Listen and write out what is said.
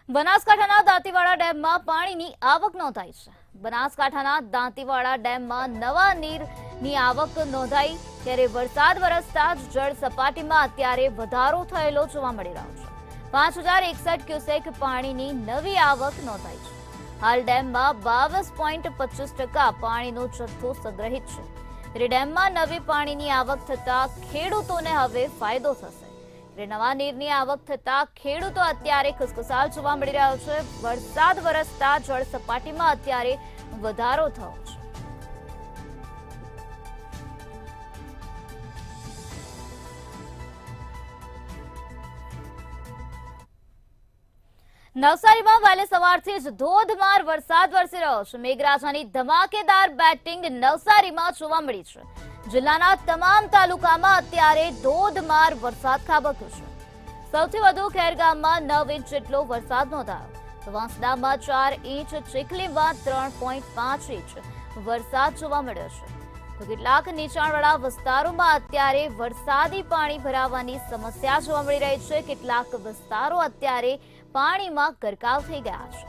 બનાસકાંઠાના દાંતીવાડા ડેમમાં પાણીની આવક નોંધાઈ છે। બનાસકાંઠાના દાંતીવાડા ડેમમાં નવા નીરની આવક નોંધાઈ ત્યારે વરસાદ વરસતા જ જળ સપાટીમાં અત્યારે વધારો થયેલો જોવા મળી રહ્યો છે। 5061 ક્યુસેક પાણીની નવી આવક નોંધાઈ છે। હાલ ડેમમાં 22.25% પાણીનો જથ્થો સંગ્રહિત છે ત્યારે ડેમમાં નવી પાણીની આવક થતા ખેડૂતોને હવે ફાયદો થશે। નવા નીરની આવક થતા ખેડૂતો અત્યારે ખુશખુશાલ જોવા મળી રહ્યો છે। વરસાદ વરસતા જળ સપાટીમાં અત્યારે વધારો થયો છે। નવસારીમાં વહેલી સવારથી જ ધોધમાર વરસાદ વરસી રહ્યો છે। મેઘરાજાની ધમાકેદાર બેટિંગ નવસારીમાં જોવા મળી છે। જિલ્લાના તમામ તાલુકામાં અત્યારે ધોધમાર વરસાદ ખાબક્યો છે। સૌથી વધુ ખેરગામમાં 9 ઇંચ જેટલો વરસાદ નોંધાયો તો વાંસદામાં 4 ઇંચ, ચીખલીમાં 3.5 ઇંચ વરસાદ જોવા મળ્યો છે તો કેટલાક નીચાણવાળા વિસ્તારોમાં અત્યારે વરસાદી પાણી ભરાવાની સમસ્યા જોવા મળી રહી છે। કેટલાક વિસ્તારો અત્યારે પાણીમાં ગરકાવ થઈ ગયા છે।